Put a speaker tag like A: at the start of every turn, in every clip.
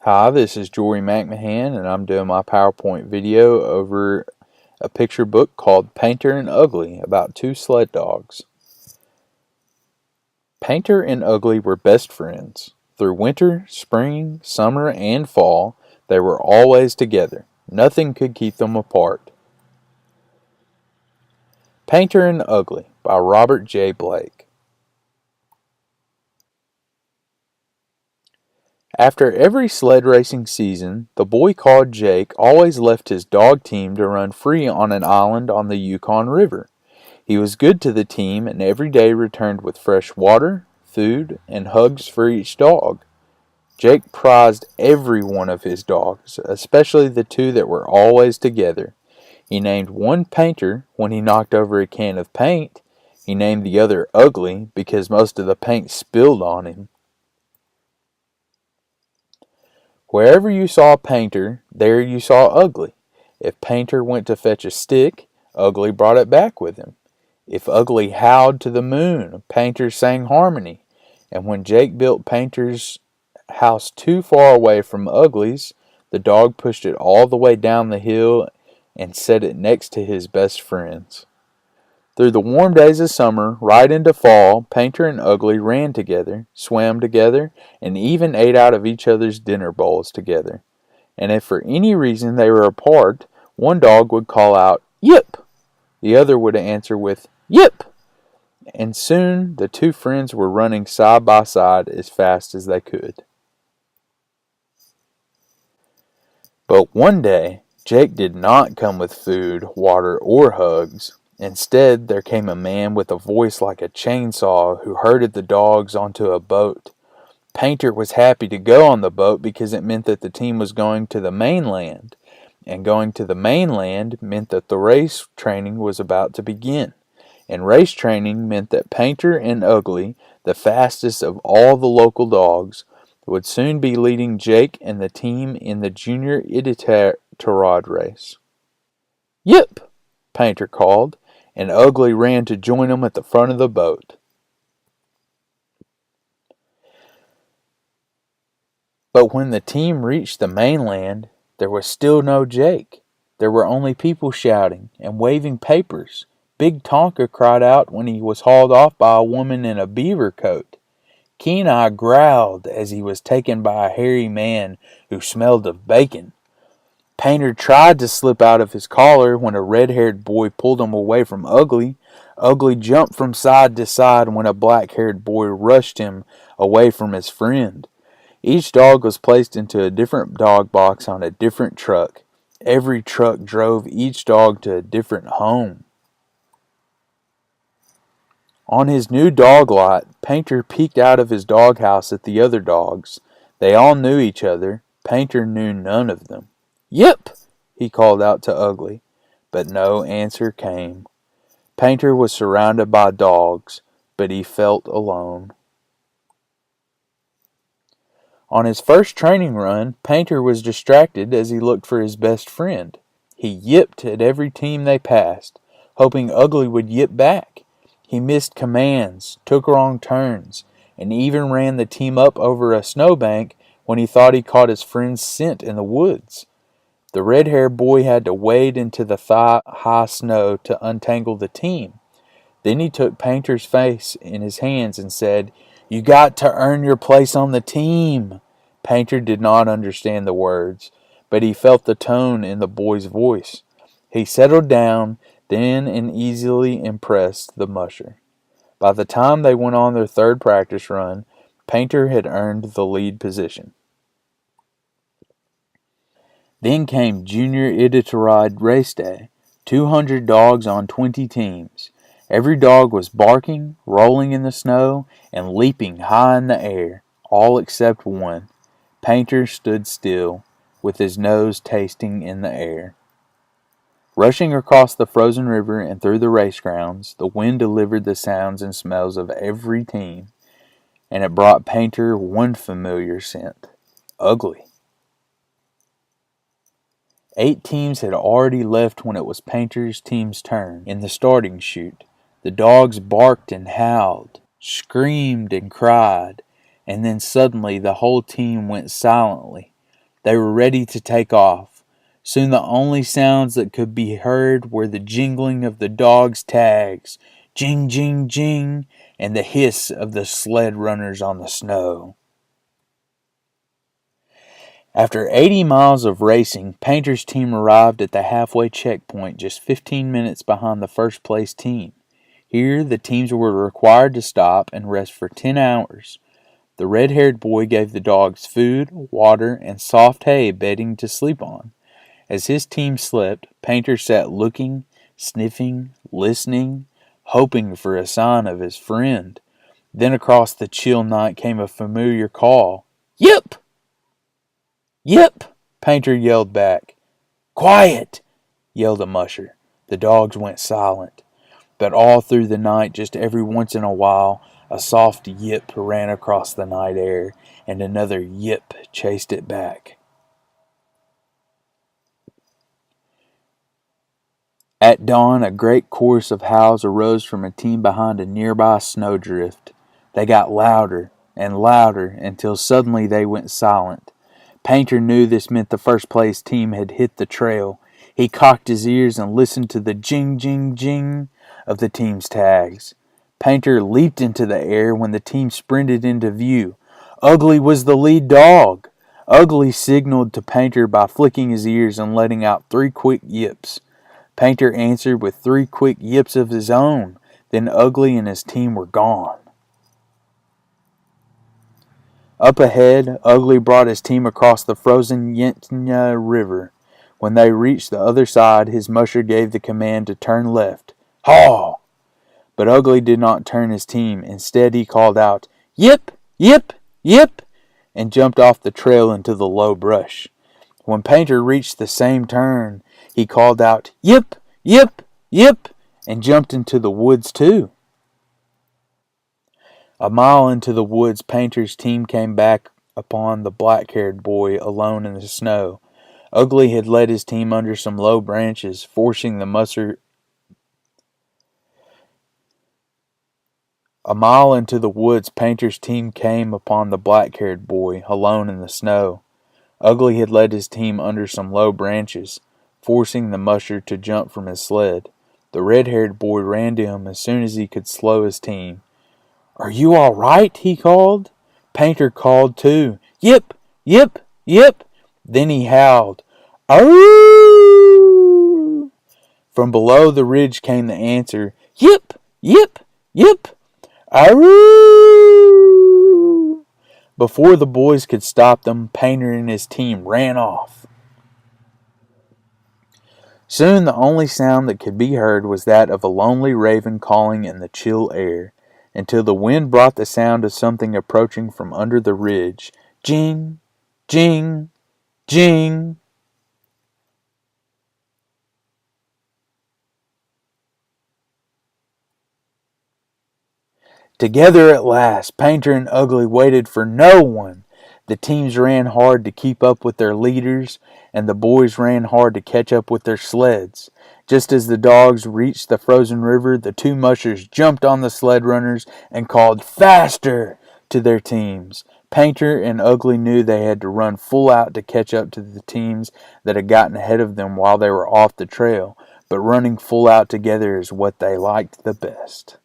A: Hi, this is Jory McMahon, and I'm doing my PowerPoint video over a picture book called Painter and Ugly about two sled dogs. Painter and Ugly were best friends. Through winter, spring, summer, and fall, they were always together. Nothing could keep them apart. Painter and Ugly by Robert J. Blake. After every sled racing season, the boy called Jake always left his dog team to run free on an island on the Yukon River. He was good to the team and every day returned with fresh water, food, and hugs for each dog. Jake prized every one of his dogs, especially the two that were always together. He named one Painter when he knocked over a can of paint. He named the other Ugly because most of the paint spilled on him. Wherever you saw Painter, there you saw Ugly. If Painter went to fetch a stick, Ugly brought it back with him. If Ugly howled to the moon, Painter sang harmony. And when Jake built Painter's house too far away from Ugly's, the dog pushed it all the way down the hill and set it next to his best friends. Through the warm days of summer, right into fall, Painter and Ugly ran together, swam together, and even ate out of each other's dinner bowls together. And if for any reason they were apart, one dog would call out, "Yip!" The other would answer with, "Yip!" And soon the two friends were running side by side as fast as they could. But one day, Jake did not come with food, water, or hugs. Instead, there came a man with a voice like a chainsaw who herded the dogs onto a boat. Painter was happy to go on the boat because it meant that the team was going to the mainland. And going to the mainland meant that the race training was about to begin. And race training meant that Painter and Ugly, the fastest of all the local dogs, would soon be leading Jake and the team in the junior Iditarod race. "Yip!" Painter called, and Ugly ran to join him at the front of the boat. But when the team reached the mainland, there was still no Jake. There were only people shouting and waving papers. Big Tonka cried out when he was hauled off by a woman in a beaver coat. Keen-Eye growled as he was taken by a hairy man who smelled of bacon. Painter tried to slip out of his collar when a red-haired boy pulled him away from Ugly. Ugly jumped from side to side when a black-haired boy rushed him away from his friend. Each dog was placed into a different dog box on a different truck. Every truck drove each dog to a different home. On his new dog lot, Painter peeked out of his doghouse at the other dogs. They all knew each other. Painter knew none of them. "Yip!" he called out to Ugly, but no answer came. Painter was surrounded by dogs, but he felt alone. On his first training run, Painter was distracted as he looked for his best friend. He yipped at every team they passed, hoping Ugly would yip back. He missed commands, took wrong turns, and even ran the team up over a snowbank when he thought he caught his friend's scent in the woods. The red-haired boy had to wade into the thigh-high snow to untangle the team. Then he took Painter's face in his hands and said, "You got to earn your place on the team." Painter did not understand the words, but he felt the tone in the boy's voice. He settled down then and easily impressed the musher. By the time they went on their third practice run, Painter had earned the lead position. Then came Junior Iditarod race day. 200 dogs on 20 teams. Every dog was barking, rolling in the snow, and leaping high in the air, all except one. Painter stood still, with his nose tasting in the air. Rushing across the frozen river and through the race grounds, the wind delivered the sounds and smells of every team, and it brought Painter one familiar scent: Ugly. 8 teams had already left when it was Painter's team's turn in the starting chute. The dogs barked and howled, screamed and cried, and then suddenly the whole team went silently. They were ready to take off. Soon the only sounds that could be heard were the jingling of the dogs' tags, jing, jing, jing, and the hiss of the sled runners on the snow. After 80 miles of racing, Painter's team arrived at the halfway checkpoint just 15 minutes behind the first place team. Here, the teams were required to stop and rest for 10 hours. The red-haired boy gave the dogs food, water, and soft hay bedding to sleep on. As his team slept, Painter sat looking, sniffing, listening, hoping for a sign of his friend. Then across the chill night came a familiar call. "Yip! Yip!" Painter yelled back. "Quiet!" yelled a musher. The dogs went silent. But all through the night, just every once in a while, a soft yip ran across the night air, and another yip chased it back. At dawn, a great chorus of howls arose from a team behind a nearby snowdrift. They got louder and louder until suddenly they went silent. Painter knew this meant the first place team had hit the trail. He cocked his ears and listened to the jing, jing, jing of the team's tags. Painter leaped into the air when the team sprinted into view. Ugly was the lead dog. Ugly signaled to Painter by flicking his ears and letting out 3 quick yips. Painter answered with 3 quick yips of his own. Then Ugly and his team were gone. Up ahead, Ugly brought his team across the frozen Yentna River. When they reached the other side, his musher gave the command to turn left. Haw! But Ugly did not turn his team. Instead, he called out, "Yip! Yip! Yip!" and jumped off the trail into the low brush. When Painter reached the same turn, he called out, "Yip! Yip! Yip!" and jumped into the woods too. A mile into the woods, Painter's team came back upon the black-haired boy alone in the snow. Ugly had led his team under some low branches, forcing the musher. A mile into the woods, Painter's team came upon the black-haired boy alone in the snow. Ugly had led his team under some low branches, forcing the musher to jump from his sled. The red-haired boy ran to him as soon as he could slow his team. "Are you all right?" he called. Painter called too. "Yip! Yip! Yip!" Then he howled, "Aroo!" From below the ridge came the answer, "Yip! Yip! Yip! Aroo!" Before the boys could stop them, Painter and his team ran off. Soon the only sound that could be heard was that of a lonely raven calling in the chill air, until the wind brought the sound of something approaching from under the ridge. Jing, jing, jing. Together at last, Painter and Ugly waited for no one. The teams ran hard to keep up with their leaders, and the boys ran hard to catch up with their sleds. Just as the dogs reached the frozen river, the 2 mushers jumped on the sled runners and called "Faster!" to their teams. Painter and Ugly knew they had to run full out to catch up to the teams that had gotten ahead of them while they were off the trail, but running full out together is what they liked the best.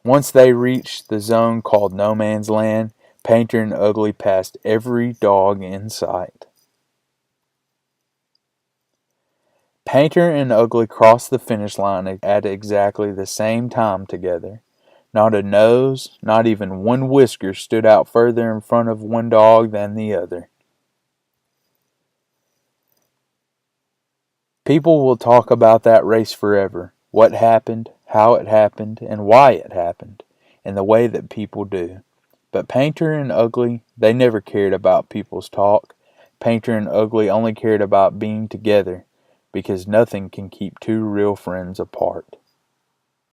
A: Once they reached the zone called No Man's Land, Painter and Ugly passed every dog in sight. Painter and Ugly crossed the finish line at exactly the same time together. Not a nose, not even one whisker stood out further in front of one dog than the other. People will talk about that race forever. What happened, how it happened, and why it happened, in the way that people do. But Painter and Ugly, they never cared about people's talk. Painter and Ugly only cared about being together, because nothing can keep 2 real friends apart.